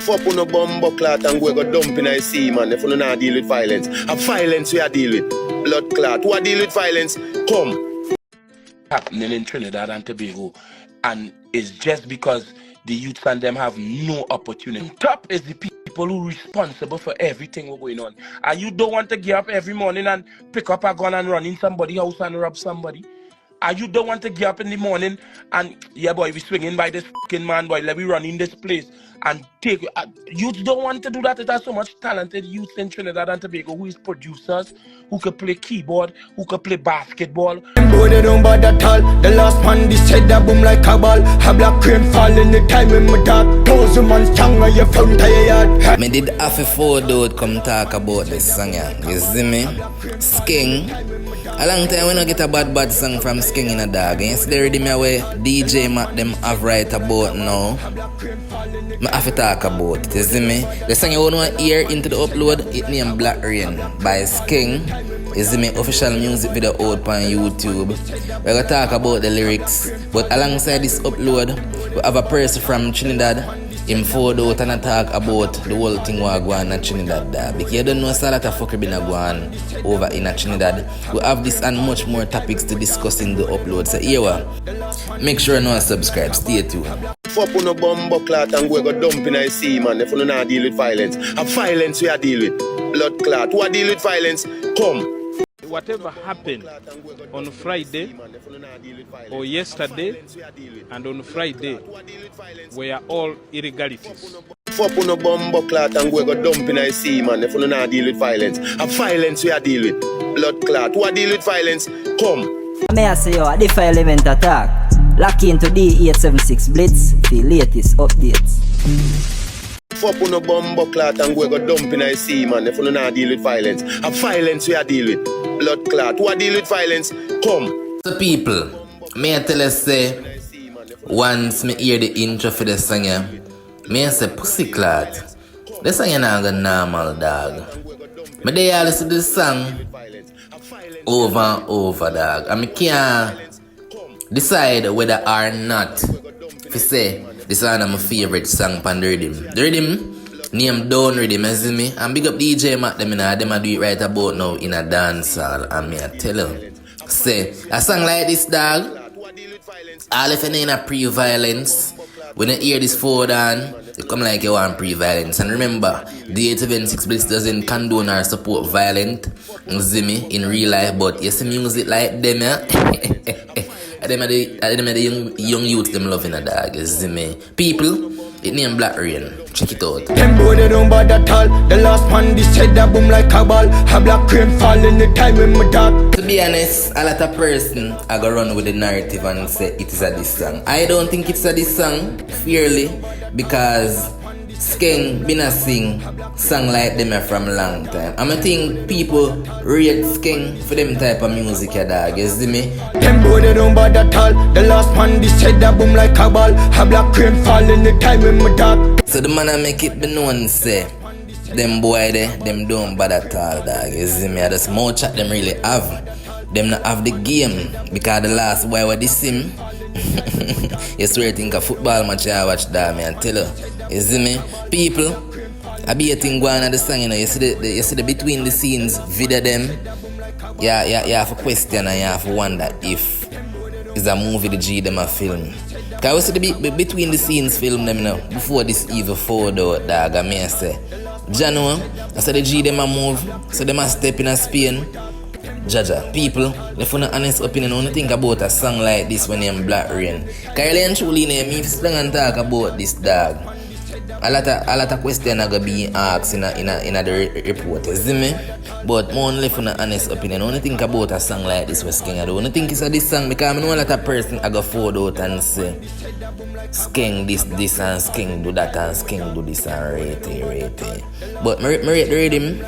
Fuck on a bomb clot and go dump in a sea, man. If you not deal with violence. A violence we are deal with. Blood clot. Who are deal with violence? Come. Happening in Trinidad and Tobago. And it's just because the youths and them have no opportunity. On top is the people who are responsible for everything that's going on. And you don't want to get up every morning and pick up a gun and run in somebody's house and rob somebody. And you don't want to get up in the morning and, yeah boy, we swinging by this fucking man, boy, let me run in this place and take you. Youths don't want to do that. There's so much talented youths in Trinidad and Tobago who is producers, who can play keyboard, who can play basketball. They don't bother at all. The last man, this head that boom like a ball. A black crane fall in the time when my talk. 1,000 man strong on your front of your yard. Me did have a photo come talk about this song, yeah. You see me? Skeng. A long time when I get a bad song from Skeng in a dog. And yesterday ready me away DJ Mac them have right about now. I have to talk about it, you see me? The song you want to hear into the upload, it named Black Rain by Skeng. You see me? Official music video out on YouTube. We're going to talk about the lyrics. But alongside this upload, we have a person from Trinidad. Him forward out and talk about the whole thing we are going in Trinidad. Because you don't know so a lot of fuckery been going over in Trinidad. We have this and much more topics to discuss in the upload. So here we are. Make sure you subscribe. Stay tuned. Fuck on a bomb clot and go dump in a sea, man. If you not deal with violence. A violence we are deal with. Blood clot. Who are deal with violence? Come. Whatever happened on Friday or yesterday and on Friday were all irregularities. Fuck on a bomb clot and go dump in a sea, man. If you not deal with violence. A violence we are deal with. Blood clot. Who are deal with violence? Come. May I say you the VI0LENCE attack. Lock into the EXP0SE Blitz, the latest updates. Fuck on a bomb clot and go dump in a sea, man. If you not deal with violence. A violence we are deal with. Blood clot. Who are deal with violence? Come. So people, may I tell us say, once me hear the intro for the song, may I say pussy clot. The song is not a normal dog. Me they all listen to the song over and over, dog. And I can't decide whether or not if I say this is one of my favorite song on the rhythm. The rhythm, name down rhythm, you see me? And big up DJ Mac, them a do it right about now in a dance hall. And me I tell you, say, a song like this, dog, all if you're in a pre-violence, when you hear this forward on, you come like you want pre-violence. And remember, the VI0LENCE Blitz doesn't condone or support violent, you see me, in real life, but you see music like them, yeah? Them are the young youth them loving a dog, you see me. People, it named Black Rain. Check it out. Them boy they don't bother at all. The last man this head that boom like a ball. A black crane fall in the time when my talk. To be honest, a lot of person are gonna run with the narrative and say it is a diss song. I don't think it's a diss song, fairly, because Skeng been a sing song like them from a long time. I think people rate Skeng for them type of music, ya dog, you see me? Them boy they don't bother at all. The last man this head that boom like a ball. A black crane fall in the time when my talk. So the man I make it be known say them boy they them don't bother at all, dog, you see me? I just more chat them really have. Them not have the game because the last boy what this him. You swear think a football match I watch that, man, tell you. You see me? People, I be a thing going on the song, you know. You see the between the scenes video them. Yeah, you have to question and you have to wonder if it's a movie the G them a film. Cause I see the between the scenes film them, you know, before this evil forward out, dog, I may say. Jano, I said the G them a move, so them a step in a Spain. Jaja, people, if you have an honest opinion, only think about a song like this when you're in Black Rain. Kylie and truly, me if you and talk about this dog, a lot of questions are gonna be asked in the report, you see me? But more only if you have an honest opinion, only think about a song like this with Skeng. I don't think it's a this song because I know a lot of person are gonna forward out and say Skeng this and Skeng do that and Skeng do this and rate. But me rate the rhythm.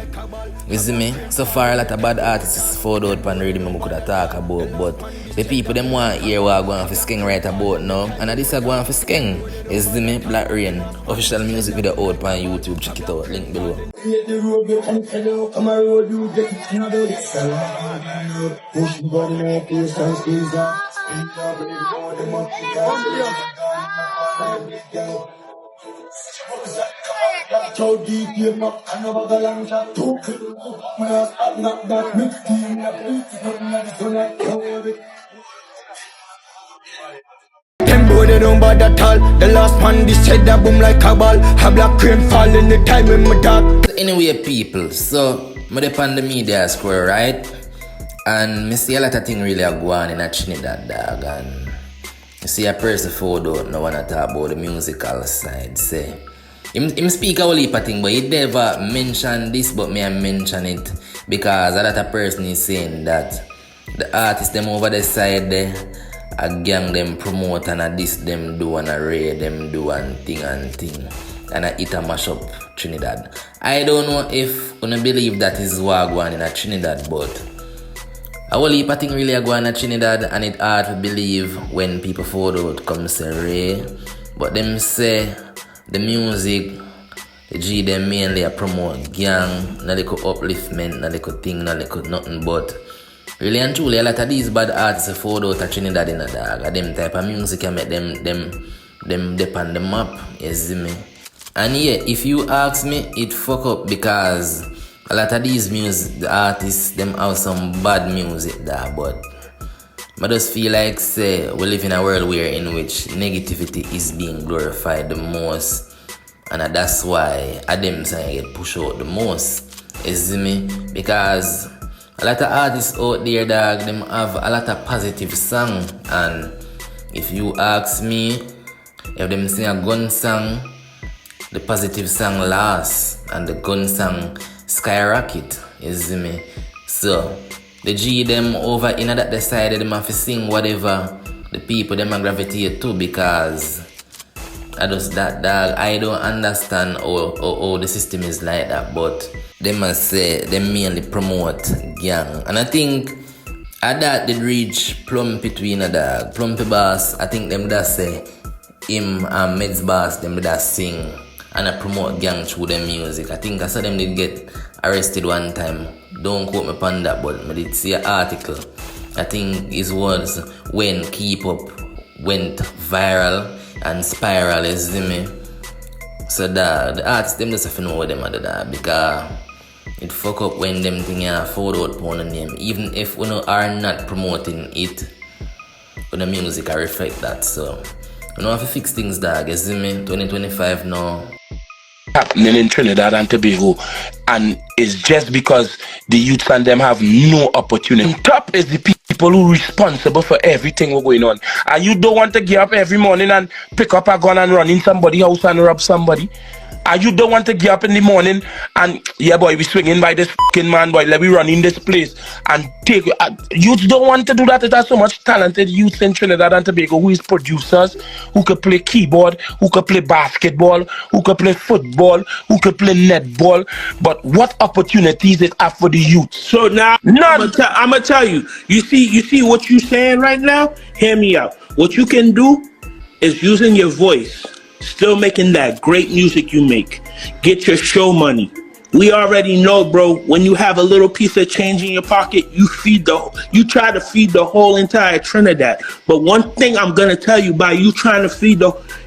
You see me? So far a lot of bad artists forward out and rhythm we could have talk about, but the people them want to hear what going for Skeng right about now. And this is going for Skeng. You see me? Black Rain. Official music video out on YouTube. Check it out. Link below. watch out deep game up and over the long shot. Two my ass up not that mix team that beat it so like Tempo they don't bother at all. The last man this head that boom like a ball. A black cream fall in the time when me talk. Anyway, people, so me depend on the media square, right? And me see a lot of things really are going in a Trinidad, dog. And you see a person photo, no one talk about the musical side. Say, him speak a whole heap of things, but he never mention this, but me I mention it because a lot of person is saying that the artists them over the side there, a gang them promote and a this them do and a raid them do and thing and a hit a mash up Trinidad. I don't know if you believe that is what going in a Trinidad, but a whole heap of thing really are going in Trinidad, and it hard to believe when people photo come say Ray, but them say the music, the G them mainly a promote gang, no little upliftment, no little thing, no little nothing, but really and truly a lot of these bad artists are photo out of Trinidad in a dog, and them type of music can make them dip on the map, you see me? And yeah, if you ask me, it fuck up because a lot of these music, the artists, them have some bad music there, but I just feel like, say, we live in a world where in which negativity is being glorified the most, and that's why them saying get pushed out the most, you see me? Because a lot of artists out there, dog, them have a lot of positive song, and if you ask me, if them sing a gun song, the positive song lasts and the gun song skyrocket, you see me? So the G them over in that decided them have to sing whatever the people them a gravitate to, because I just that dog, I don't understand how the system is like that, but they must say they mainly promote gang. And I think at that did reach Plumpy between a dog. Plumpy boss, I think them that say him and Meds boss them that sing and I promote gang through their music. I think I saw them did get arrested one time. Don't quote me upon that, but I did see an article. I think it was when Keep Up went viral and spiral, you see me? So the artists them just have to know what them are that, because it fuck up when them thing are photo out on the name. Even if we are not promoting it, when the music I reflect that. So we don't have to fix things, dog, you see me? 2025 now. Happening in Trinidad and Tobago, and it's just because the youths and them have no opportunity. On top is the people who are responsible for everything we're going on, and you don't want to get up every morning and pick up a gun and run in somebody's house and rob somebody. And you don't want to get up in the morning and, yeah boy, we swinging by this fucking man, boy, let me run in this place and take. Youths don't want to do that. There's so much talented youths in Trinidad and Tobago who is producers, who could play keyboard, who could play basketball, who could play football, who could play netball. But what opportunities it have for the youth? So now, none. I'm gonna tell you. You see what you saying right now? Hear me out. What you can do is using your voice. Still making that great music you make. Get your show money. We already know, bro, when you have a little piece of change in your pocket, you try to feed the whole entire Trinidad. But one thing I'm gonna tell you, by you trying to feed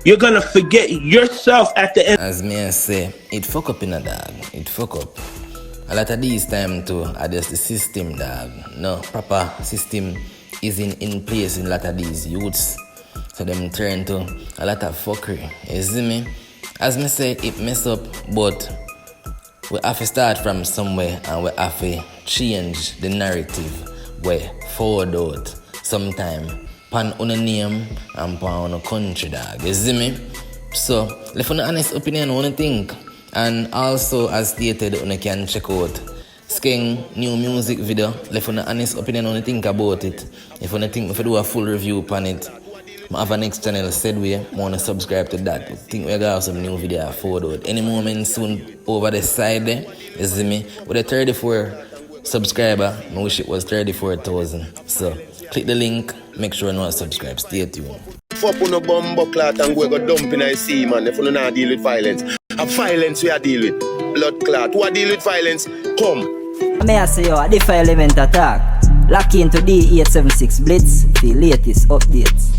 you're gonna forget yourself at the end. As me I say, it fuck up in a dog. It fuck up. A lot of these time to adjust the system, dog. No proper system is in place in a lot of these youths. So them turn to a lot of fuckery. You see me? As me say, it mess up, but we have to start from somewhere and we have to change the narrative where forward out sometime pan on a name and pan on a country, dog. You see me? So, left on an honest opinion on a thing. And also, as stated, you can check out Skeng new music video. Left on an honest opinion on a think about it. If you think if you do a full review upon it, I have a next channel said we want to subscribe to that. I think we're going to have some new video forward. Any moment soon over the side there, you see me? With a 34 subscriber, I wish it was 34,000. So click the link, make sure you know to subscribe. Stay tuned. Fuck on a bomb clot and go dump in the sea, man. If you not deal with violence. A violence we are deal with. Blood clot. Who are deal with violence? Come. May I say a VI0LENCE attack. Lock into the EXP0SE Blitz, the latest updates.